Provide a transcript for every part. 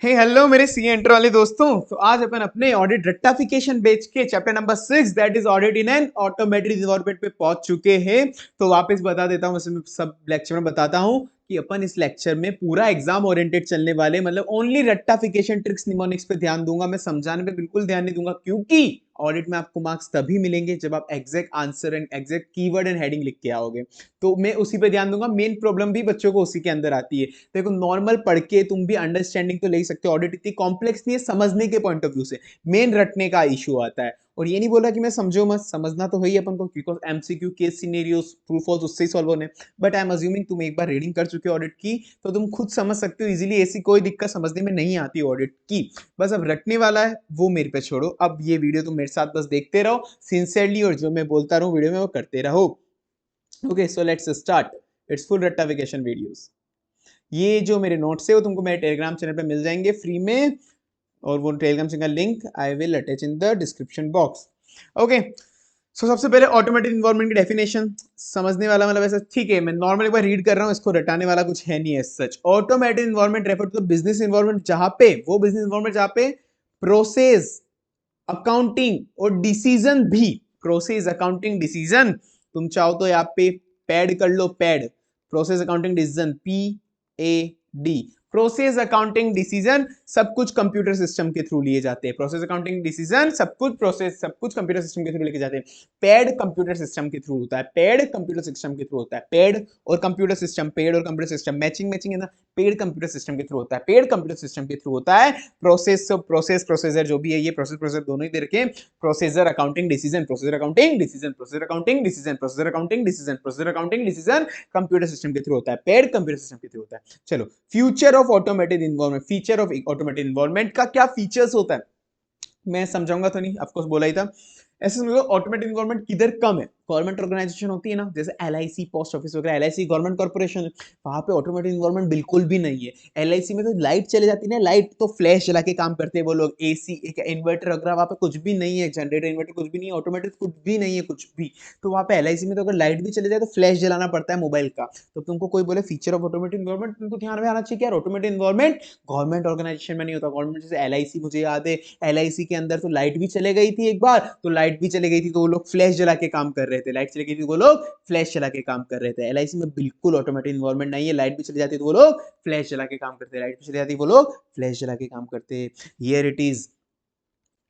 Hello मेरे सी enter वाले दोस्तों। तो आज अपन अपने ऑडिट रेक्टिफिकेशन बेच के chapter number 6 that is audit in an automated environment पे पहुंच चुके हैं। तो वापस बता देता हूं, इसमें सब लेक्चर में बताता हूं कि अपन इस लेक्चर में पूरा एग्जाम ओरिएंटेड चलने वाले, मतलब ओनली रेक्टिफिकेशन ट्रिक्स निमोनिक्स पे ध्यान दूंगा। मैं समझाने पे बिल्कुल ध्यान नहीं दूंगा, क्योंकि ऑडिट में आपको मार्क्स तभी मिलेंगे जब आप exact answer and exact keyword and heading लिख के आओगे। तो मैं उसी पे ध्यान दूंगा। मेन प्रॉब्लम भी बच्चों को उसी के अंदर आती है। देखो, नॉर्मल पढ़ के तुम भी अंडरस्टैंडिंग तो ले सकते हो, ऑडिट इतनी कॉम्प्लेक्स नहीं है समझने के पॉइंट ऑफ व्यू से, मेन रटने का इशू आता है। और ये नहीं बोल रहा कि मैं समझो मत, समझना तो है ही अपन को, because MCQ case scenarios true false उससे ही सॉल्व होने। बट आई एम अज्यूमिंग तुम एक बार रीडिंग कर चुके हो ऑडिट की, तो तुम खुद समझ सकते हो इजीली। ऐसी कोई दिक्कत समझने में नहीं आती ऑडिट की। बस अब रटने वाला है वो मेरे पे छोड़ो। अब ये वीडियो तुम मेरे साथ बस देखते रहो सिंसियरली, और जो मैं बोलता रहूं वीडियो में वो करते रहो। Okay, so let's start it's full rectification videos. ये जो मेरे नोट्स है वो तुमको मेरे टेलीग्राम चैनल पे मिल जाएंगे फ्री में, और वो टेलीग्राम चैनल का link I will attach in the description box. Okay, so सबसे पहले ऑटोमेटिक इन्वायरमेंट की डेफिनेशन समझने वाला, मतलब ऐसा ठीक है, मैं नॉर्मल एक बार रीड कर रहा हूँ, इसको रटाने वाला कुछ है नहीं है सच। Automatic environment refer to business environment, जहां पे वो बिजनेस इन्वायरमेंट जहां पे प्रोसेस, अकाउंटिंग और डिसीजन भी, प्रोसेस अकाउंटिंग डिसीजन, तुम चाहो तो यहाँ पे पैड कर लो, PAD process accounting decision, PAD, process accounting decision सब कुछ कंप्यूटर सिस्टम के थ्रू लिए जाते हैं। प्रोसेस अकाउंटिंग डिसीजन सब कुछ प्रोसेस, सब कुछ कंप्यूटर सिस्टम के थ्रू लेके जाते हैं। पैड कंप्यूटर सिस्टम के थ्रू होता है, पैड कंप्यूटर सिस्टम के थ्रू होता है। पैड और कंप्यूटर सिस्टम, पेड और कंप्यूटर सिस्टम, मैचिंग मैचिंग है ना, पेड कंप्यूटर सिस्टम के थ्रू होता है, पेड कंप्यूटर सिस्टम के थ्रू होता है। प्रोसेसर जो भी है, ये प्रोसेसर दोनों ही दे रखे, processor accounting decision, processor accounting decision, processor accounting decision, processor accounting decision, processor accounting decision computer system के थ्रू होता है, पेड कंप्यूटर सिस्टम के थ्रू होता है। चलो, future of automated environment, feature of automated environment का क्या फीचर्स होता है मैं समझाऊंगा तो नहीं, ऑफकोर्स बोला ही था। ऐसे समझो ऑटोमेटिक इन्वायरमेंट किधर कम है, गवर्नमेंट ऑर्गेनाइजेशन होती है ना, जैसे LIC पोस्ट ऑफिस वगैरह, LIC गवर्नमेंट कॉर्पोरेशन है, वहां पे ऑटोमेटिक इन्वायरमेंट बिल्कुल भी नहीं है। LIC में तो लाइट चले जाती है ना, लाइट तो फ्लैश जला के काम करते हैं वो लोग, AC एक इन्वर्टर वगैरह वहां पे कुछ भी नहीं है, जनरेटर इन्वर्टर कुछ भी नहीं है, ऑटोमेटिक कुछ भी नहीं है कुछ भी। तो वहां पे LIC में तो अगर लाइट भी चले जाए तो फ्लैश जलाना पड़ता है मोबाइल का। तो तुमको कोई बोले फीचर ऑफ ऑटोमेटिक इन्वायरमेंट, तुमको ध्यान में आना चाहिए कि यार ऑटोमेटिक इन्वायरमेंट गवर्नमेंट ऑर्गेनाइजेशन में नहीं होता। गवर्नमेंट जैसे LIC, मुझे याद है LIC के अंदर तो लाइट भी चले गई थी एक बार, तो लाइट भी चली गई थी तो वो लोग फ्लैश जला के काम कर रहे थे, लाइट चली गई थी वो लोग फ्लैश जला के काम कर रहे थे। LIC में बिल्कुल ऑटोमेटिक इन्वायरमेंट नहीं है, लाइट भी चली जाती है तो वो लोग फ्लैश जला के काम करते, लाइट भी चली जाती है वो लोग फ्लैश जला के काम करते। हियर इट इज,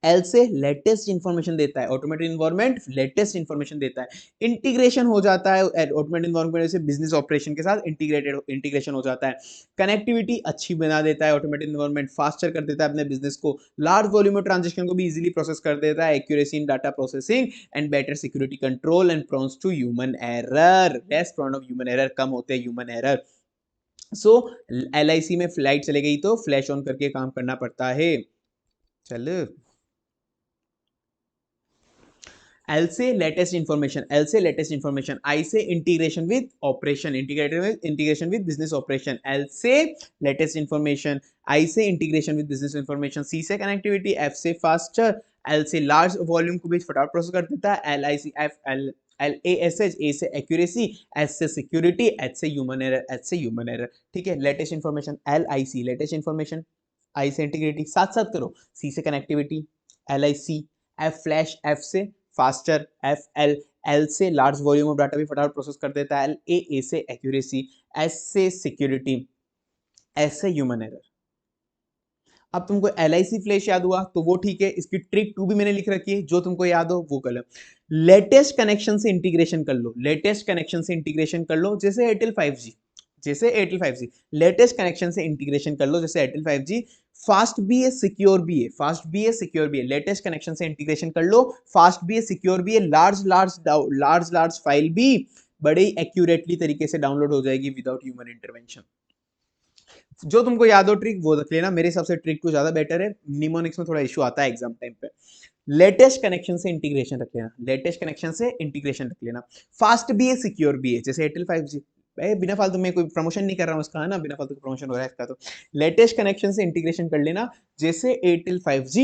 एल से लेटेस्ट इंफॉर्मेशन देता है, ऑटोमेटेड इन्वायरमेंट लेटेस्ट इंफॉर्मेशन देता है। इंटीग्रेशन हो जाता है ऑटोमेटेड इन्वायरमेंट से बिजनेस ऑपरेशन के साथ, इंटीग्रेशन हो जाता है। कनेक्टिविटी अच्छी बना देता है ऑटोमेटेड इन्वायरमेंट, फास्टर कर देता है अपने बिजनेस को, लार्ज वॉल्यूम ऑफ ट्रांजेक्शन को भी इजीली प्रोसेस कर देता है, accuracy in data processing and better security control and prones to human error, less prone of human error, कम होते हैं ह्यूमन एरर। सो LIC में फ्लाइट चले गई तो फ्लैश ऑन करके काम करना पड़ता है। चल, एल से लेटेस्ट इंफॉर्मेशन, एल से लेटेस्ट इंफॉर्मेशन, आई से integration with operation, integration with business operation, L से लेटेस्ट इंफॉर्मेशन, आई से इंटीग्रेशन विद बिजनेस इंफॉर्मेशन, सी से कनेक्टिविटी, एफ से फास्टर, एल से लार्ज वॉल्यूम को भी फटाफट प्रोसेस कर देता है, LASH, ए से एक्यूरेसी, एस से सिक्योरिटी, एच से ह्यूमन एरर, एच से ह्यूमन एरर। ठीक है, latest information LIC latest information, I से इंटीग्रिटी, साथ साथ करो, सी से connectivity, LIC, F flash, F से फास्टर, एल से लार्ज वॉल्यूम ऑफ डाटा भी फटाफट प्रोसेस कर देता है, ए से एक्यूरेसी, एस से सिक्योरिटी, एस से ह्यूमन एरर। अब तुमको LIC फ्लैश याद हुआ तो वो ठीक है, इसकी ट्रिक 2 भी मैंने लिख रखी है, जो तुमको याद हो वो कर लो। लेटेस्ट कनेक्शन से इंटीग्रेशन कर लो, लेटेस्ट कनेक्शन से इंटीग्रेशन कर लो, जैसे एयरटेल 5G, जैसे एयरटेल 5G, लेटेस्ट कनेक्शन से इंटीग्रेशन कर लो जैसे एयरटेल 5G। फास्ट भी है सिक्योर भी है, फास्ट भी है सिक्योर भी है, लेटेस्ट कनेक्शन से इंटीग्रेशन कर लो, फास्ट भी है सिक्योर भी है, large large large large file भी बड़े एक्यूरेटली तरीके से डाउनलोड हो जाएगी विदाउट ह्यूमन इंटरवेंशन। जो तुमको याद हो ट्रिक वो रख लेना, मेरे हिसाब से ट्रिक टू ज्यादा बेटर है, निमोनिक्स में थोड़ा इशू आता है एग्जाम टाइम पे। लेटेस्ट कनेक्शन से इंटीग्रेशन रख लेना, लेटेस्ट कनेक्शन से इंटीग्रेशन रख लेना, फास्ट भी है सिक्योर भी है, जैसे एयरटेल 5G। बिना फालतू में कोई प्रमोशन नहीं कर रहा हूँ इसका, है ना, बिना फालतू प्रमोशन हो रहा है इसका। तो लेटेस्ट कनेक्शन से इंटीग्रेशन कर लेना जैसे एयरटेल 5G,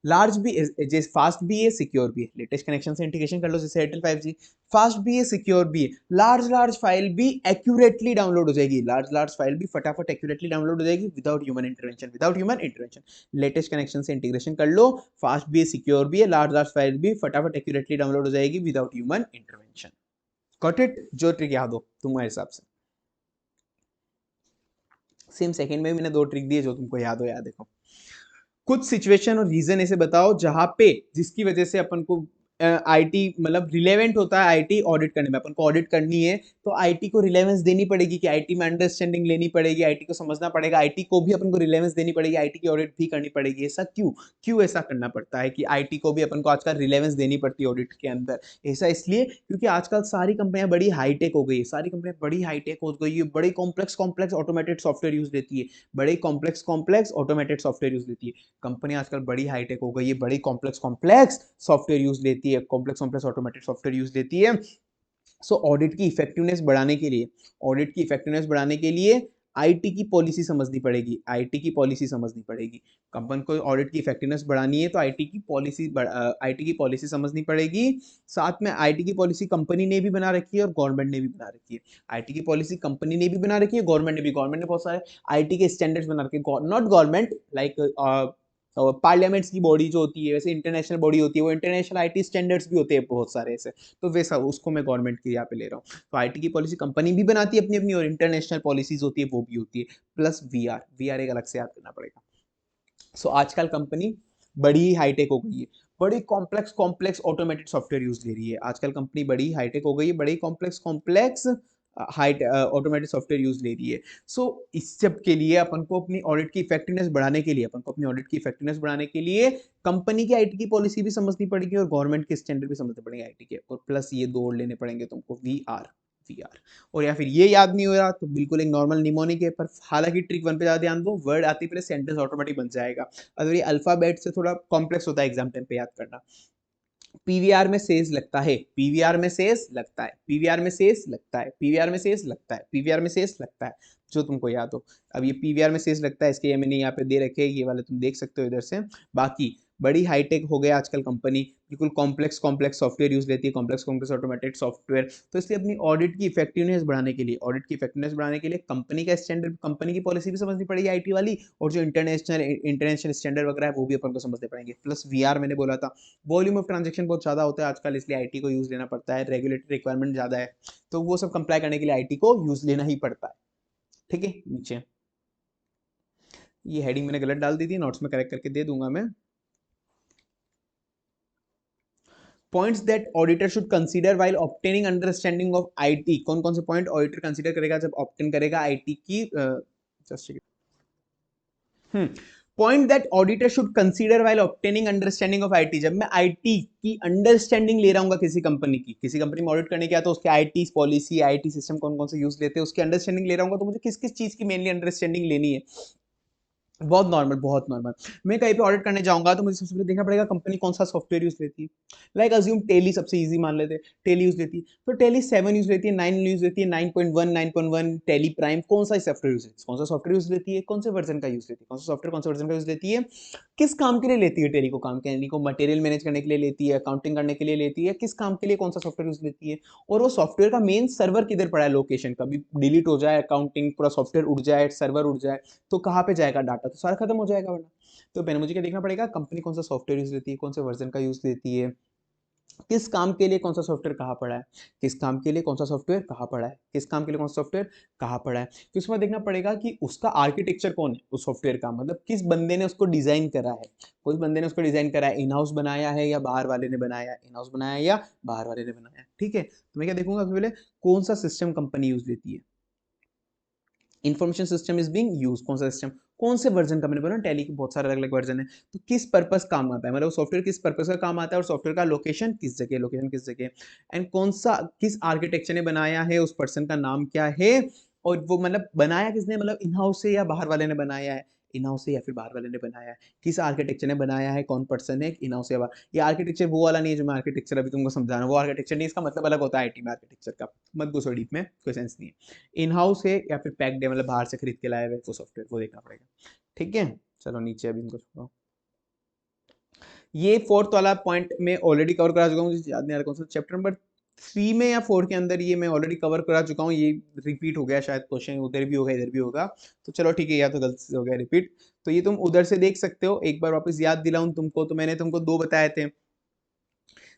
लार्ज भी जैसे फास्ट भी है, सिक्योर भी है। लेटेस्ट कनेक्शन से इंटीग्रेशन कर लो, जैसे एयरटेल 5G। फास्ट भी है, सिक्योर भी है। लार्ज लार्ज फाइल भी एक्यूरेटली डाउनलोड हो जाएगी, लार्ज लार्ज फाइल भी फटाफट एक्यूरेटली डाउनलोड हो जाएगी without human intervention, without human intervention. Latest connection से इंटीग्रेशन कर लो, फास्ट भी है, सिक्योर भी है, लार्ज लार्ज फाइल भी फटाफट एक्यूरेटली डाउनलोड हो जाएगी without human intervention. Got it? जो ट्रिक याद हो तुम्हारे हिसाब से। सेम सेकंड में मैंने 2 ट्रिक दिए, जो तुमको याद हो याद। देखो, कुछ सिचुएशन और रीजन ऐसे बताओ जहां पे जिसकी वजह से अपन को आईटी मतलब रिलेवेंट होता है आईटी ऑडिट करने में। अपन को ऑडिट करनी है तो आईटी को रिलेवेंस देनी पड़ेगी, कि आईटी में अंडरस्टैंडिंग लेनी पड़ेगी, आईटी को समझना पड़ेगा, आईटी को भी अपन को रिलेवेंस देनी पड़ेगी, आईटी की ऑडिट भी करनी पड़ेगी। ऐसा क्यों? क्यों ऐसा करना पड़ता है कि आईटी को भी अपन को आजकल रिलेवेंस देनी पड़ती है ऑडिट के अंदर? ऐसा इसलिए क्योंकि आजकल सारी कंपनियां बड़ी हाईटेक हो गई है, सारी कंपनियां बड़ी हाईटेक हो गई है, बड़ी complex complex automated software use लेती है, बड़े complex complex automated software use लेती है। कंपनी आजकल बड़ी हाईटेक हो गई है, बड़ी कॉम्प्लेक्स कॉम्प्लेक्स सॉफ्टवेयर यूज लेती है, complex complex automated software use लेती है। सो ऑडिट की इफेक्टिवनेस बढ़ाने के लिए, ऑडिट की इफेक्टिवनेस बढ़ाने के लिए आईटी की पॉलिसी समझनी पड़ेगी, आईटी की पॉलिसी समझनी पड़ेगी। कंपनी को ऑडिट की इफेक्टिवनेस बढ़ानी है तो आईटी की पॉलिसी समझनी पड़ेगी। साथ में आईटी की पॉलिसी कंपनी ने भी बना रखी है और गवर्नमेंट ने भी बना रखी है। आईटी की पॉलिसी कंपनी ने भी बना रखी है, गवर्नमेंट ने भी। गवर्नमेंट ने बहुत सारे आईटी के स्टैंडर्ड्स बना रखे हैं, नॉट गवर्नमेंट लाइक पार्लियामेंट्स की बॉडी जो होती है, वैसे इंटरनेशनल बॉडी होती है, वो इंटरनेशनल आईटी स्टैंडर्ड्स भी होते हैं बहुत सारे ऐसे। तो वैसा उसको मैं गवर्नमेंट की यहाँ पे ले रहा हूँ। तो आईटी की पॉलिसी कंपनी भी बनाती है अपनी अपनी, और इंटरनेशनल पॉलिसीज होती है वो भी होती है। प्लस वीआर, वीआर एक अलग से याद करना पड़ेगा। सो आजकल कंपनी बड़ी हाईटेक हो गई है, बड़ी complex complex automated software use ले रही है। आजकल कंपनी बड़ी हाईटेक हो गई है, बड़ी complex complex high automated software use ले रही है। सो इस सब के लिए अपन को अपनी ऑडिट की इफेक्टिवनेस बढ़ाने के लिए, अपन को अपनी ऑडिट की इफेक्टिवनेस बढ़ाने के लिए कंपनी की आईटी की पॉलिसी भी समझनी पड़ेगी और गवर्नमेंट के स्टैंडर्ड भी समझने पड़ेंगे आईटी के, और प्लस ये 2 और लेने पड़ेंगे तुमको, वीआर, वीआर। और या फिर ये याद नहीं हो रहा तो बिल्कुल एक नॉर्मल निमोनिक है, पर हालांकि ट्रिक 1 पे ज्यादा ध्यान दो, वर्ड आती पहले सेंटेंस ऑटोमेटिक बन जाएगा। अगर ये अल्फाबेट से थोड़ा कॉम्प्लेक्स होता है एग्जाम टाइम पे याद करना। पीवीआर में सेज लगता है, पीवीआर में सेज लगता है, पीवीआर में सेज लगता है, पीवीआर में सेज लगता है, पीवीआर में सेज लगता है, जो तुमको याद हो। अब ये पीवीआर में सेज लगता है, इसके ये मैंने यहाँ पे दे रखे हैं, ये वाले तुम देख सकते हो इधर से। बाकी बड़ी हाईटेक हो गया आजकल कंपनी, बिल्कुल कॉम्प्लेक्स कॉम्प्लेक्स सॉफ्टवेयर यूज लेती है, कॉम्प्लेक्स कॉम्प्लेक्स ऑटोमेटेड सॉफ्टवेयर। तो इसलिए अपनी ऑडिट की इफेक्टिवनेस बढ़ाने के लिए, ऑडिट की इफेक्टिवनेस बढ़ाने के लिए कंपनी का स्टैंडर्ड, कंपनी की पॉलिसी भी समझनी पड़ेगी आईटी वाली, और जो इंटरनेशनल स्टैंडर्ड वगैरह है वो भी अपन को समझने पड़ेंगे। प्लस वीआर मैंने बोला था, वॉल्यूम ऑफ ट्रांजेक्शन बहुत ज़्यादा होता है आजकल, इसलिए आईटी को यूज लेना पड़ता है, रेगुलेटरी रिक्वायरमेंट ज़्यादा है, तो वो सब कंप्लाई करने के लिए आईटी को यूज लेना ही पड़ता है। ठीक है, नीचे ये हेडिंग मैंने गलत डाल दी थी, नोट्स में करेक्ट करके दे दूंगा मैं। Points that auditor should consider while obtaining understanding of IT. कौन कौन से पॉइंट ऑडिटर कंसीडर करेगा जब ऑब्टेन करेगा आईटी की, just point that auditor should consider while obtaining understanding of IT. जब मैं आईटी की अंडरस्टैंडिंग ले रहा हूँ किसी कंपनी की, किसी कंपनी में ऑडिट करने क्या, तो उसके आईटी पॉलिसी, आईटी सिस्टम कौन कौन से यूज लेते हैं, उसकी अंडरस्टैंडिंग ले रहा हूँ, तो मुझे किस किस चीज की मेनली अंडरस्टैंडिंग लेनी है। बहुत नॉर्मल, बहुत नॉर्मल। मैं कहीं पे ऑडिट करने जाऊंगा तो मुझे सबसे पहले देखना पड़ेगा कंपनी कौन सा सॉफ्टवेयर यूज लेती है। लाइक अज्यूम टेली सबसे इजी मान लेते हैं, टेली यूज लेती है, तो टेली 7 यूज लेती है, 9 यूज लेती है, 9.1, 9.1 टेली प्राइम, कौन सा सॉफ्टवेयर यूज लेती है, कौन सा सॉफ्टवेयर यूज लेती है, कौन से वर्जन का यूज लेती है, कौन सा सॉफ्टवेयर कौन से वर्जन का यूज लेती है, किस काम के लिए लेती है टेली को, काम करने को, मटेरियल मैनेज करने के लिए लेती है, अकाउंटिंग करने के लिए लेती है, किस काम के लिए कौन सा सॉफ्टवेयर यूज लेती है, और वो सॉफ्टवेयर का मेन सर्वर किधर पड़ा है, लोकेशन, कभी डिलीट हो जाए अकाउंटिंग पूरा सॉफ्टवेयर उड़ जाए, सर्वर उड़ जाए, तो कहाँ पे जाएगा डाटा, तो सारा खत्म हो जाएगा वरना। तो पहले मुझे क्या देखना पड़ेगा, कंपनी कौन सा सॉफ्टवेयर यूज लेती है, कौन से वर्जन का यूज लेती है, किस काम के लिए कौन सा सॉफ्टवेयर कहाँ पड़ा है, किस काम के लिए कौन सा सॉफ्टवेयर कहाँ पड़ा है, किस काम के लिए कौन सा सॉफ्टवेयर कहाँ पड़ा है। तो इसमें देखना पड़ेगा कि उसका आर्किटेक्चर कौन है उस सॉफ्टवेयर का, मतलब किस बंदे ने उसको डिजाइन करा है, उस बंदे ने उसको डिजाइन करा है, इन हाउस बनाया है या बाहर वाले ने बनाया है, इन हाउस बनाया है या बाहर वाले ने बनाया है। ठीक है, तो मैं क्या देखूंगा सबसे पहले, कौन सा सिस्टम कंपनी यूज लेती है, information system is being use, कौन सा सिस्टम, कौन से वर्जन का, मैंने बोला टैली के बहुत सारे अलग अलग वर्जन है, तो किस पर्पस काम आता है, मतलब सॉफ्टवेयर किस पर्पस का काम आता है, और सॉफ्टवेयर का लोकेशन किस जगह, लोकेशन किस जगह, एंड कौन सा किस आर्किटेक्चर ने बनाया है, उस पर्सन का नाम क्या है, और वो मतलब बनाया किसने, मतलब इन हाउस से या बाहर वाले ने बनाया है, इन हाउस से या फिर बाहर वाले ने बनाया है, किस आर्किटेक्चर ने बनाया है, कौन पर्सन है, इन हाउस या बाहर। ये आर्किटेक्चर वो वाला नहीं है जो मैं आर्किटेक्चर अभी तुमको समझा रहा हूँ, वो आर्किटेक्चर नहीं, इसका मतलब अलग होता है आईटी में आर्किटेक्चर का, मत घुसो डीप में, कोई सेंस नहीं है। इन हाउस है या फिर पैक्ड है, मतलब बाहर से खरीद के लाए हुए वो सॉफ्टवेयर, वो देखना पड़ेगा। ठीक है, चलो नीचे अभी इनको छोड़ो। ये फोर्थ वाला पॉइंट में ऑलरेडी कवर करा चुका हूँ, मुझे याद नहीं आ रहा कौन सा चैप्टर नंबर 3 में या 4 के अंदर ये मैं ऑलरेडी कवर करा चुका हूँ। ये रिपीट हो गया शायद, क्वेश्चन उधर भी होगा इधर भी होगा, तो चलो ठीक है, या तो गलती से हो गया रिपीट, तो ये तुम उधर से देख सकते हो। एक बार वापस याद दिलाऊं तुमको, तो मैंने तुमको दो बताए थे।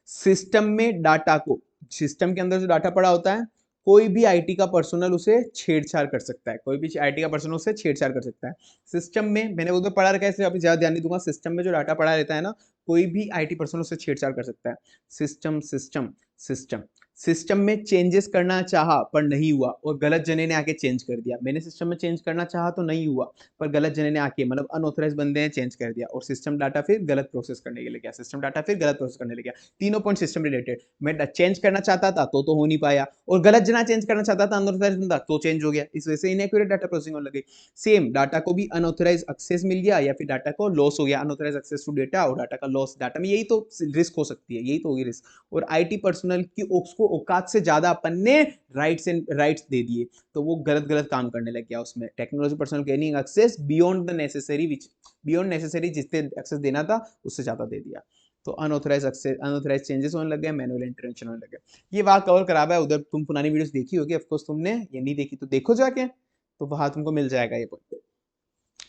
सिस्टम में डाटा को, सिस्टम के अंदर जो डाटा पड़ा होता है, कोई भी आईटी का पर्सनल उसे छेड़छाड़ कर सकता है, कोई भी आईटी का पर्सनल उसे छेड़छाड़ कर सकता है। सिस्टम में मैंने वो तो पढ़ा रखा है, इसलिए अभी ज्यादा ध्यान नहीं दूंगा। सिस्टम में जो डाटा पड़ा रहता है ना, कोई भी आईटी पर्सनल उसे छेड़छाड़ कर सकता है। सिस्टम सिस्टम सिस्टम सिस्टम में चेंजेस करना चाहा पर नहीं हुआ, और गलत जने ने आके चेंज कर दिया। मैंने सिस्टम में चेंज करना चाहा तो नहीं हुआ, पर गलत जने ने आके, मतलब अनऑथराइज बंदे ने चेंज कर दिया, और सिस्टम डाटा फिर गलत प्रोसेस करने के लिए गया, सिस्टम डाटा फिर गलत प्रोसेस करने लगे गया। तीनों पॉइंट सिस्टम रिलेटेड। मैं चेंज करना चाहता था तो हो नहीं पाया, और गलत जना चेंज करना चाहता था अनऑथराइज बंदा, तो चेंज हो गया। इस वजह से इनएक्यूरेट डाटा प्रोसेसिंग होने लगी। सेम डाटा को भी अनऑथराइज एक्सेस मिल गया, या फिर डाटा को लॉस हो गया, अनऑथराइज एक्सेस टू डेटा और डाटा का लॉस। डाटा में यही तो रिस्क हो सकती है, यही तो होगी रिस्क। और आईटी पर्सनल की उसको औकात से ज्यादा अपन ने राइट्स दे दिए, तो वो गलत गलत काम करने लग गया उसमें। Technology personal gaining access beyond the necessary, which beyond necessary, जिससे एक्सेस देना था उससे ज्यादा दे दिया, तो अनऑथराइज एक्सेस, अनऑथराइज चेंजेस होने लग गए, मैनुअल इंटरवेंशन होने लग गया। ये वहां कवर करा हुआ है, उधर तुम पुरानी वीडियोस देखी होगी ऑफकोर्स, तुमने ये नहीं देखी तो देखो जाके, तो वहां तुमको मिल जाएगा ये point.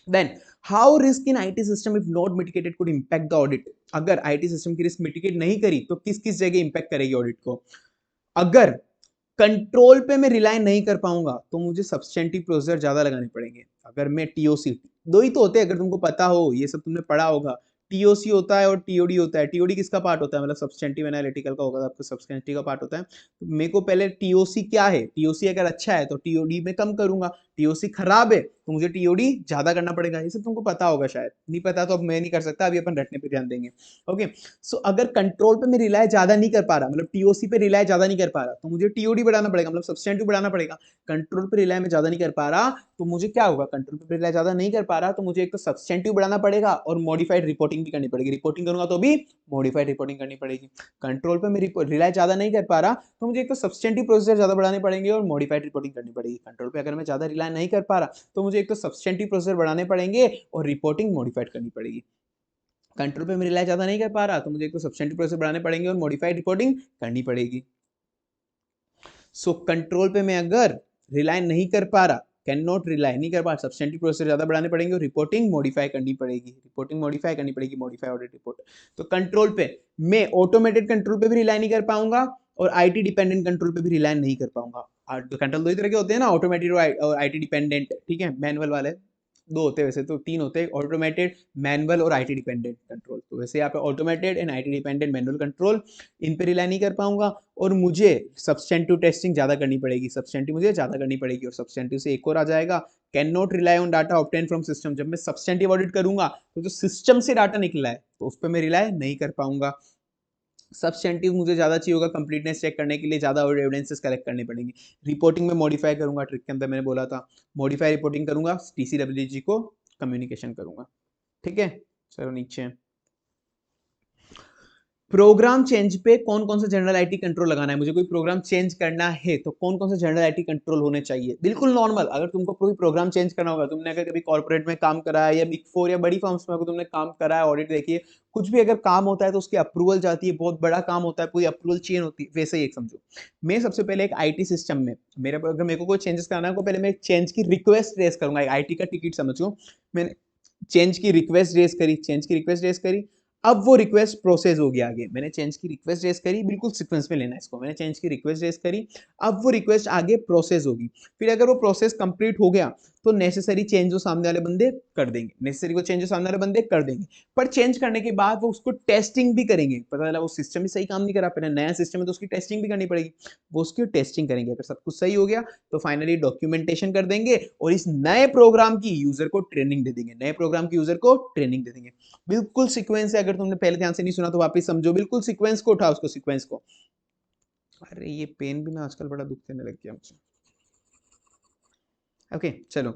Then how risk in IT system if not mitigated could impact the audit. अगर आईटी सिस्टम की रिस्क मिटिगेट नहीं करी तो किस किस जगह इंपैक्ट करेगी ऑडिट को। अगर कंट्रोल पे मैं रिलाय नहीं कर पाऊंगा तो मुझे सब्सटेंटिव प्रोसीजर ज्यादा लगाने पड़ेंगे। अगर मैं टीओसी, दो ही तो होते हैं अगर तुमको पता हो, ये सब तुमने पढ़ा होगा। टीओसी होता है और टीओडी होता है। टीओडी किसका पार्ट होता है, मतलब सब्सटेंटिव एनालिटिकल का होगा, आपका सब्सटेंटिव का पार्ट होता है। तो मेरे को पहले टीओसी क्या है, टीओसी अगर अच्छा है तो टीओडी में कम करूंगा, टीओसी खराब है तो मुझे टीओडी ज्यादा करना पड़ेगा। ये सब तुमको पता होगा, शायद नहीं पता तो अब मैं नहीं कर सकता, अभी अपन रटने पे ध्यान देंगे। ओके, सो अगर कंट्रोल पे मैं रिलाय ज्यादा नहीं कर पा रहा, मतलब टीओसी पे रिलाय ज्यादा नहीं कर पा रहा, तो मुझे टीओडी बढ़ाना पड़ेगा, मतलब सब्सटेंटिव बढ़ाना पड़ेगा। कंट्रोल पे रिलाय में ज्यादा नहीं कर पा रहा तो मुझे क्या होगा, कंट्रोल पे रिलाय ज्यादा नहीं कर पा रहा तो मुझे एक तो सब्सटेंटिव बढ़ाना पड़ेगा और मॉडिफाइड रिपोर्टिंग भी करनी पड़ेगी। रिपोर्टिंग करूंगा तो भी मॉडिफाइड रिपोर्टिंग करनी पड़ेगी। कंट्रोल पे मेरी रिलाय ज्यादा नहीं कर पा रहा तो मुझे एक तो सब्सटेंटिव प्रोसीजर ज्यादा बढ़ाने पड़ेंगे और मॉडिफाइड रिपोर्टिंग करनी पड़ेगी। कंट्रोल पे अगर मैं ज्यादा रिलाय नहीं कर पा रहा तो मुझे एक तो सब्सटेंटिव प्रोसीजर बढ़ाने पड़ेंगे और रिपोर्टिंग मॉडिफाइड करनी पड़ेगी। कंट्रोल पे मैं रिलाय ज्यादा नहीं कर पा रहा तो मुझे एक तो सब्सटेंटिव प्रोसेस बढ़ाने पड़ेंगे और मॉडिफाइड रिपोर्टिंग करनी पड़ेगी। सो कंट्रोल पे मैं अगर रिलाय नहीं कर पा रहा, कैन नॉट रिलाय नहीं कर पा, सब्सटेंटिव प्रोसेस ज्यादा बढ़ाने पड़ेंगे और रिपोर्टिंग मॉडिफाई करनी पड़ेगी, रिपोर्टिंग मॉडिफाई करनी पड़ेगी, मॉडिफाई ऑडिट रिपोर्ट। तो कंट्रोल पे मैं ऑटोमेटेड कंट्रोल पे भी रिलाय नहीं कर पाऊंगा और आईटी डिपेंडेंट कंट्रोल पे भी रिलाय नहीं कर पाऊंगा। कंट्रोल दो ही तरह के होते हैं ना, ऑटोमेटेड और आईटी डिपेंडेंट, ठीक है, मैनुअल वाले दो होते हैं, वैसे तो तीन होते हैं, ऑटोमेटेड, मैनुअल और आईटी डिपेंडेंट कंट्रोल। तो वैसे यहाँ पे automated and IT dependent manual control, इन पे रिलाई नहीं कर पाऊंगा और मुझे सब्सटेंटिव टेस्टिंग ज्यादा करनी पड़ेगी, सब्सटेंटिव मुझे ज्यादा करनी पड़ेगी। और सब्सटेंटिव से एक और आ जाएगा, can not rely on data obtain from system. जब मैं सब्सटेंटिव ऑडिट करूंगा तो जो सिस्टम से डाटा निकला है तो उस पर मैं रिलाई नहीं कर पाऊंगा। सब्सटेंटिव मुझे ज्यादा चाहिए होगा कंप्लीटनेस चेक करने के लिए, ज्यादा और एविडेंसेस कलेक्ट करने पड़ेंगे। रिपोर्टिंग में मॉडिफाई करूंगा, ट्रिक के अंदर मैंने बोला था मॉडिफाई रिपोर्टिंग करूंगा, टीसीडब्ल्यूजी को कम्युनिकेशन करूंगा। ठीक है, चलो नीचे प्रोग्राम चेंज पे कौन कौन सा जनरल आईटी कंट्रोल लगाना है। मुझे कोई प्रोग्राम चेंज करना है तो कौन कौन सा जनरल आईटी कंट्रोल होने चाहिए। बिल्कुल नॉर्मल, अगर तुमको कोई प्रोग्राम चेंज करना होगा, तुमने अगर कभी कॉर्पोरेट में काम करा है या बिग फोर या बड़ी फर्म्स में अगर तुमने काम करा है, ऑडिट देखिए, कुछ भी अगर काम होता है तो उसकी अप्रूवल जाती है, बहुत बड़ा काम होता है, पूरी अप्रूवल चेन होती है। वैसे ही एक समझो, मैं सबसे पहले एक आईटी सिस्टम में मेरे अगर मेरे को कोई चेंजेस कराना है तो पहले मैं एक चेंज की रिक्वेस्ट रेस करूंगा। आईटी का टिकट समझो, मैंने चेंज की रिक्वेस्ट रेस करी, चेंज की रिक्वेस्ट रेस करी, अब वो रिक्वेस्ट प्रोसेस हो गया आगे। मैंने चेंज की रिक्वेस्ट रेस करी, बिल्कुल सीक्वेंस में लेना है इसको, मैंने चेंज की रिक्वेस्ट रेस करी, अब वो रिक्वेस्ट आगे प्रोसेस होगी। फिर अगर वो प्रोसेस कंप्लीट हो गया तो नेसेसरी चेंज जो सामने वाले बंदे कर देंगे, नेसेसरी को चेंज जो सामने वाले बंदे कर देंगे। पर चेंज करने के बाद वो उसको टेस्टिंग भी करेंगे, पता चला वो सिस्टम ही सही काम नहीं करा, पहले नया सिस्टम है तो उसकी टेस्टिंग भी करनी पड़ेगी। वो उसकी टेस्टिंग करेंगे, अगर सब कुछ सही हो गया तो फाइनली डॉक्यूमेंटेशन कर देंगे और इस नए प्रोग्राम की यूजर को ट्रेनिंग दे देंगे, नए प्रोग्राम की यूजर को ट्रेनिंग दे देंगे। बिल्कुल सीक्वेंस है, अगर तुमने पहले ध्यान से नहीं सुना तो वापस समझो, बिल्कुल सीक्वेंस को उठाओ, उसको सीक्वेंस को। अरे ये पेन भी ना आजकल बड़ा दुख देने लग गया मुझे। ओके चलो,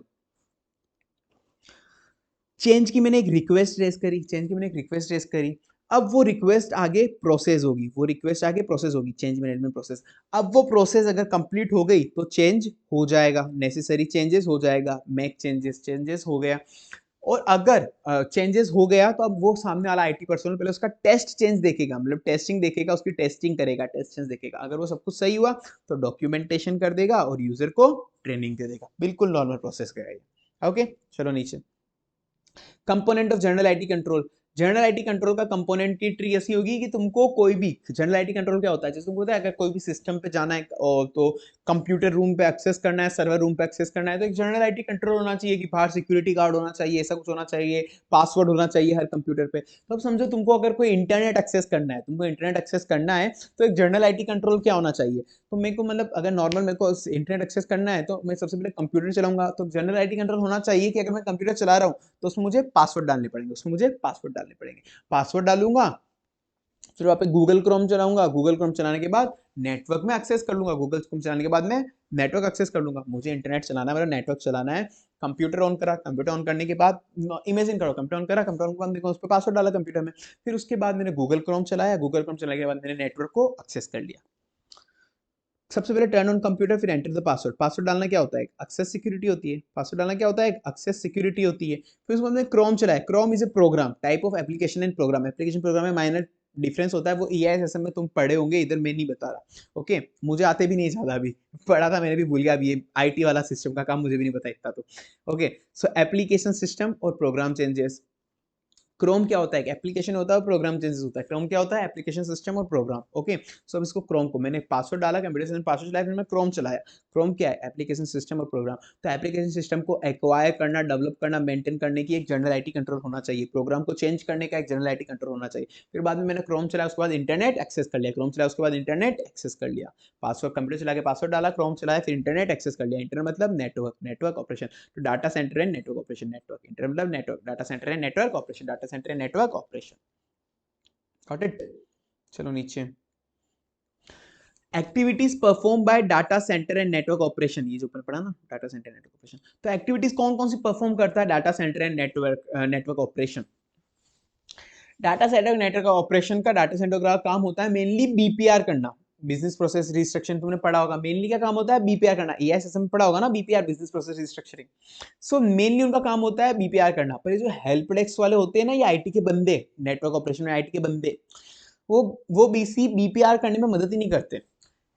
चेंज की मैंने एक रिक्वेस्ट रेस करी, चेंज की मैंने एक रिक्वेस्ट रेस करी, अब वो रिक्वेस्ट आगे प्रोसेस होगी, वो रिक्वेस्ट आगे प्रोसेस होगी, चेंज मैनेजमेंट प्रोसेस। अब वो प्रोसेस अगर कंप्लीट हो गई तो चेंज हो जाएगा, नेसेसरी चेंजेस हो जाएगा, मेक चेंजेस, चेंजेस हो गया। और अगर चेंजेस हो गया तो अब वो सामने वाला आईटी पर्सनल पहले उसका टेस्ट चेंज देखेगा, मतलब टेस्टिंग देखेगा, उसकी टेस्टिंग करेगा, टेस्ट चेंज देखेगा। अगर वो सब कुछ सही हुआ तो डॉक्यूमेंटेशन कर देगा और यूजर को ट्रेनिंग दे देगा। बिल्कुल नॉर्मल प्रोसेस करेगा। ओके, चलो नीचे। Component of general IT control. General IT control का कंपोनेंट की ट्री ऐसी होगी कि तुमको कोई भी, जनरल आईटी कंट्रोल क्या होता है, जैसे तुमको पता है अगर कोई भी सिस्टम पे जाना है तो कंप्यूटर रूम पे एक्सेस करना है, सर्वर रूम पे एक्सेस करना है, तो एक जनरल आईटी कंट्रोल होना चाहिए कि बाहर सिक्योरिटी गार्ड होना चाहिए, ऐसा कुछ होना चाहिए, पासवर्ड होना चाहिए हर कंप्यूटर पे। तो अब समझो तुमको अगर कोई इंटरनेट एक्सेस करना है, तुमको इंटरनेट एक्सेस करना है तो एक जनरल आईटी कंट्रोल क्या होना चाहिए। तो मेरे को मतलब अगर नॉर्मल मेरे को इंटरनेट एक्सेस करना है तो मैं सबसे पहले कंप्यूटर चलाऊंगा, तो जनरल आईटी कंट्रोल होना चाहिए कि अगर मैं कंप्यूटर चला रहा हूँ तो उसमें मुझे पासवर्ड डालने पड़ेंगे, उसमें मुझे पासवर्ड डालने पड़ेंगे। पासवर्ड डालूंगा, फिर वहां पे गूगल क्रोम चलाऊंगा, गूगल क्रोम चलाने के बाद नेटवर्क में एक्सेस कर लूंगा, गूगल क्रोम चलाने के बाद मैं नेटवर्क एक्सेस कर लूंगा। मुझे इंटरनेट चलाना है, मेरा नेटवर्क चलाना है। कंप्यूटर ऑन करा, कंप्यूटर ऑन करने के बाद इमेजिन करो कंप्यूटर ऑन करा, कंप्यूटर ऑन के बाद देखो उस पर पासवर्ड डाला कंप्यूटर में, फिर उसके बाद मैंने गूगल क्रोम चलाया, गूगल क्रोम चलाने के बाद मैंने नेटवर्क को एक्सेस कर लिया। सबसे पहले टर्न ऑन कंप्यूटर, फिर एंटर द पासवर्ड। पासवर्ड डालना क्या होता है, एक्सेस सिक्योरिटी होती है। पासवर्ड डालना क्या होता है, एक्सेस सिक्योरिटी होती है। फिर उसके बाद मैंने क्रोम चलाया। Chrome is a program, type of application and program. Application program में माइनर डिफरेंस होता है, वो EISSM में तुम पढ़े होंगे, इधर मैं नहीं बता रहा। ओके, मुझे आते भी नहीं ज्यादा, अभी पढ़ा था मैंने भी भूल गया, अभी ये IT वाला सिस्टम का काम मुझे भी नहीं पता इतना तो। ओके, सो एप्लीकेशन सिस्टम और प्रोग्राम चेंजेस। क्रोम क्या होता है, एक एप्लीकेशन होता है, प्रोग्राम चेंजेस होता है। क्रोम क्या होता है, एप्लीकेशन सिस्टम और प्रोग्राम। ओके, सो अब इसको क्रोम को मैंने पासवर्ड डाला, कंप्यूटर से पासवर्ड चलाया, फिर मैं क्रोम चलाया। क्रोम क्या है, एप्लीकेशन सिस्टम और प्रोग्राम। तो एप्लीकेशन सिस्टम को एक्वायर करना, डेवलप करना, मेंटेन करने की एक जनरल आईटी कंट्रोल होना चाहिए। प्रोग्राम को चेंज करने का एक जनरल आईटी कंट्रोल होना चाहिए। फिर बाद में मैंने क्रोम चलाया, उसके बाद इंटरनेट एक्सेस कर लिया, क्रोम चलाया उसके बाद इंटरनेट एक्सेस कर लिया। पासवर्ड कंप्यूटर चला के पासवर्ड डाला, क्रोम चलाया, फिर इंटरनेट एक्सेस कर लिया। इंटरनेट मतलब नेटवर्क, नेटवर्क ऑपरेशन। तो data centre and network operation, network internet मतलब network, data centre and network operation, data centre and network operation. Got it. चलो नीचे। Activities perform by data centre and network operation, ये जो ऊपर पढ़ा ना, data centre network operation. तो activities कौन कौन सी परफॉर्म करता है data centre and network operation. Data centre network operation का, डाटा सेंटर का काम होता है मेनली BPR करना, बिजनेस प्रोसेस रिस्ट्रक्चरिंग। तुमने पढ़ा होगा मेनली क्या काम होता है, BPR करना। EISSM में पढ़ा होगा ना, BPR business process restructuring. So mainly उनका काम होता है BPR करना। पर ये जो हेल्प डेस्क वाले होते हैं ना, ये IT के बंदे, नेटवर्क ऑपरेशन में IT के बंदे, वो BC BPR करने में मदद ही नहीं करते।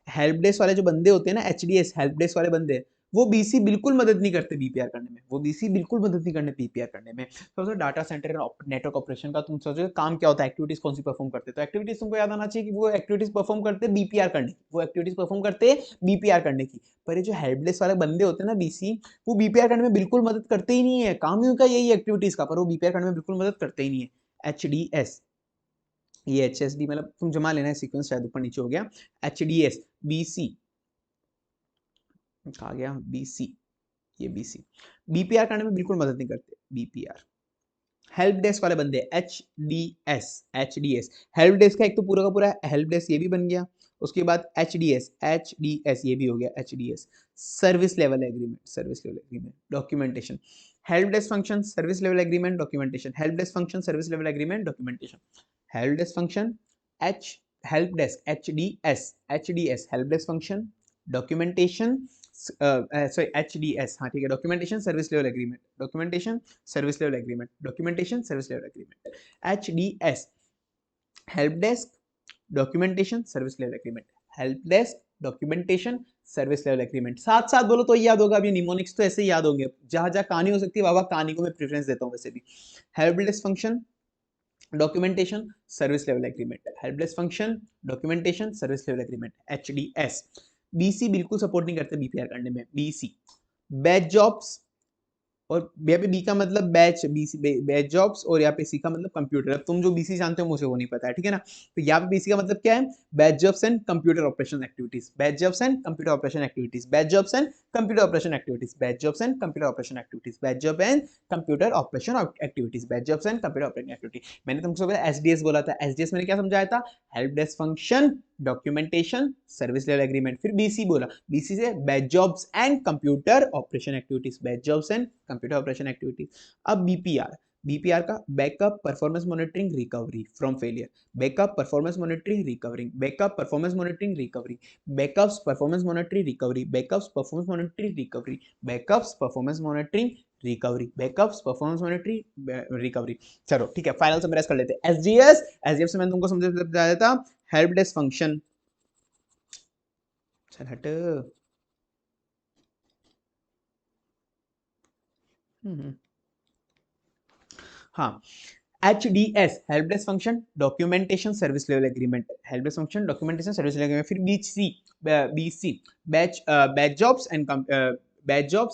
हेल्प डेस्क वाले जो बंदे होते हैं ना, HDS हेल्प डेस्क वाले बंदे, वो BC बिल्कुल मदद नहीं करते BPR करने में, वो BC बिल्कुल मदद नहीं करने BPR करने में। तो डाटा सेंटर नेटवर्क ऑपरेशन का तुम सोचो काम क्या होता है, एक्टिविटीज कौन सी परफॉर्म करते हैं। तो एक्टिविटीज तुमको याद आना चाहिए कि वो एक्टिविटीज परफॉर्म करते हैं BPR करने की, वो एक्टिविटीज परफॉर्म करते हैं BPR करने की। पर ये जो हेल्प डेस्क वाले बंदे होते हैं ना BC, वो BPR करने में बिल्कुल मदद करते ही नहीं है। काम ही उनका यही एक्टिविटीज का, पर वो BPR करने में बिल्कुल मदद करते ही नहीं है। HDS, ये HSD मतलब तुम जमा लेना है, सीक्वेंस शायद ऊपर नीचे हो गया। HDS BC कहा गया, BC, ये BC BPR करने में बिल्कुल मदद नहीं करते BPR। हेल्प डेस्क वाले बंदे HDS हेल्प डेस्क का एक तो पूरा का पूरा हेल्प डेस्क ये भी बन गया। उसके बाद HDS ये भी हो गया HDS। Service level agreement documentation. Help desk function, service level agreement, documentation. Help desk function, service level agreement, documentation. Help desk function help desk HDS help desk function, documentation sorry HDS, हाँ ठीक है, documentation service level agreement, documentation service level agreement, documentation service level agreement. HDS help desk, documentation service level agreement, help desk, documentation service level agreement. साथ साथ बोलो तो याद होगा। अभी निमोनिक्स तो ऐसे ही याद होंगे, जहां जहां कहानी हो सकती है बाबा कहानी को मैं प्रेफरेंस देता हूं वैसे भी। Help desk function, documentation service level agreement, help desk function, documentation service level agreement, HDS। BC बिल्कुल सपोर्ट नहीं करते BPR करने में, BC। बैच जॉब्स, और यहाँ पे बी का मतलब बैच, BC बैच जॉब्स, और यहाँ पे सी का मतलब कंप्यूटर। अब तुम जो BC जानते हो मुझे वो नहीं पता है, ठीक है ना। तो यहाँ पे BC का मतलब क्या है, batch jobs and computer operation activities, batch jobs and computer operation activities, batch jobs and computer operation activities, batch jobs and computer operation activities, batch job and computer operation activities, batch jobs and computer operation activity. मैंने तुमसे पहले HDS बोला था, HDS मैंने क्या समझाया था, help desk function, documentation service level agreement. फिर BC बोला, BC से batch jobs and computer operation activities, batch jobs and computer operation activities. अब BPR का backup performance monitoring recovery from failure, backup performance monitoring recovering, backup performance monitoring recovery, backups performance monitoring recovery, backups performance monitoring recovery, backups performance monitoring recovery, backups, performance monitoring, recovery. चलो ठीक है, final summarise कर लेते हैं। SDS, SDS से मैंने तुमको समझाया था, हेल्प डेस्क फंक्शन। चल हट। हाँ, HDS, help desk function, documentation service level agreement, help desk function, documentation service level agreement. फिर BC, batch jobs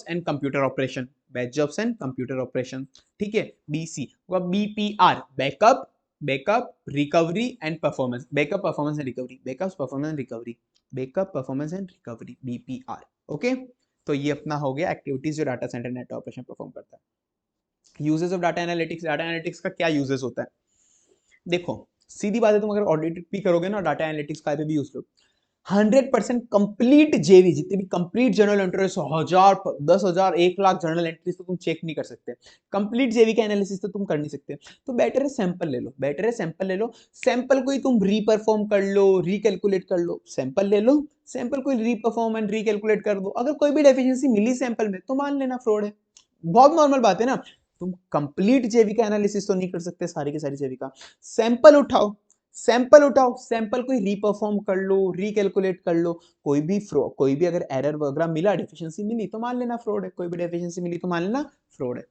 and computer operation, batch jobs and computer operation. ठीक है, BC। BPR, backup, recovery and performance, backup, performance and recovery, backup, performance and recovery, backup, performance and recovery, BPR। Okay, तो ये अपना हो गया activities जो data centre net operation perform करता है। Uses of data analytics, data analytics का क्या यूजेस होता है? देखो, सीधी बात है, तुम अगर ऑडिट भी करोगे ना डाटा एनालिटिक्स का भी यूज लो, 100% कंप्लीट जेवी, जितने भी complete journal entries, 1000, 10,000, 1 lakh journal entries तो तुम चेक नहीं कर सकते, कंप्लीट जेवी का एनालिसिस तो तुम कर नहीं सकते। तो बेटर है सैंपल ले लो, बेटर है सैंपल ले लो। सैंपल को ही तुम रीपरफॉर्म कर लो, रिकैलकुलेट कर लो, सैंपल ले लो, सैंपल को रीपरफॉर्म एंड रिकैलकुलेट कर दो। अगर कोई भी डेफिशिएंसी मिली सैंपल में तो मान लेना फ्रॉड है, बहुत नॉर्मल बात है ना। तुम कंप्लीट जेवी का एनालिसिस तो नहीं कर सकते सारी की सारी जेवी का, सैंपल उठाओ, सैंपल उठाओ, सैंपल को रीपरफॉर्म कर लो, रिकैलकुलेट कर लो। कोई भी अगर एरर वगैरह मिला, डेफिशिएंसी मिली तो मान लेना फ्रॉड है, कोई भी डेफिशिएंसी मिली तो मान लेना फ्रॉड है।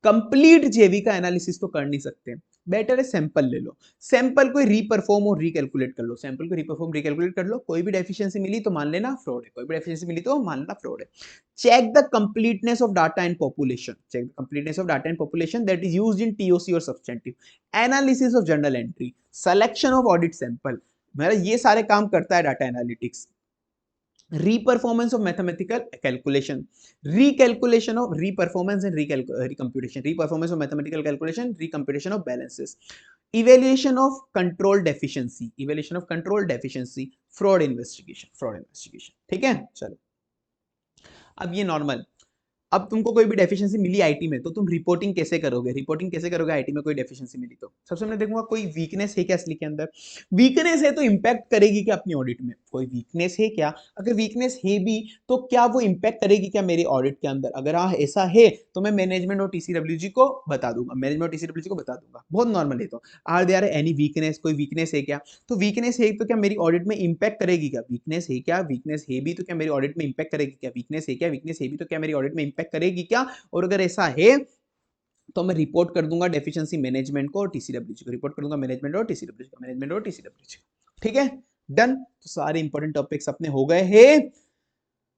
कंप्लीट जेवी का एनालिसिस तो कर नहीं सकते, बेटर है सैंपल ले लो, सैंपल को रीपरफॉर्म और रिकैलकुलेट कर लो, सैंपल को रीपरफॉर्म रिकैलकुलेट कर लो। कोई भी डेफिशिएंसी मिली तो मान लेना फ्रॉड है, कोई भी डेफिशिएंसी मिली तो मान लेना फ्रॉड है। Check the completeness of data and population, check the completeness of data and population that is used in TOC और substantive, analysis of journal entry, selection of audit sample, मेरा ये सारे काम करता है data analytics. Reperformance of mathematical calculation, recalculation of reperformance and recomputation, reperformance of mathematical calculation, recomputation of balances, evaluation of control deficiency, evaluation of control deficiency, fraud investigation, fraud investigation। ठीक है, चलो अब ये नॉर्मल। अब तुमको कोई भी deficiency milli IT में तो तुम रिपोर्टिंग कैसे करोगे, रिपोर्टिंग कैसे करोगे आईटी में कोई डेफिशिएंसी मिली तो? सबसे पहले देखूंगा कोई वीकनेस है क्या असली के अंदर, वीकनेस है तो इंपैक्ट करेगी क्या अपनी ऑडिट में, कोई वीकनेस है क्या, अगर वीकनेस है भी तो क्या वो इंपैक्ट करेगी क्या मेरी ऑडिट के अंदर, अगर हाँ ऐसा है तो मैं मैनेजमेंट और टीसीडब्ल्यूजी को बता दूंगा, मैनेजमेंट और टीसीडब्ल्यूजी को बता दूंगा, बहुत नॉर्मल है। तो आर देयर एनी वीकनेस, कोई वीकनेस है क्या, तो वीकनेस है तो क्या मेरी ऑडिट में इंपैक्ट करेगी क्या, वीकनेस है क्या, वीकनेस है भी तो क्या मेरी ऑडिट में इंपैक्ट करेगी क्या, वीकनेस है क्या, वीकनेस है भी तो क्या मेरी ऑडिट में इंपैक्ट करेगी क्या, और अगर ऐसा है तो मैं रिपोर्ट कर दूंगा डेफिशिएंसी मैनेजमेंट को और टीसीडब्ल्यूजी को, रिपोर्ट कर दूंगा मैनेजमेंट और टीसीडब्ल्यूजी को, मैनेजमेंट और टीसीडब्ल्यूजी को। ठीक है, डन। तो सारे इंपॉर्टेंट टॉपिक्स अपने हो गए हैं,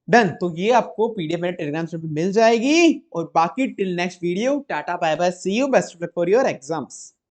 डन। तो ये आपको पीडीएफ में टेलीग्राम चैनल पे मिल जाएगी, और बाकी till next video, tata bye bye, see you, best of luck for your exams.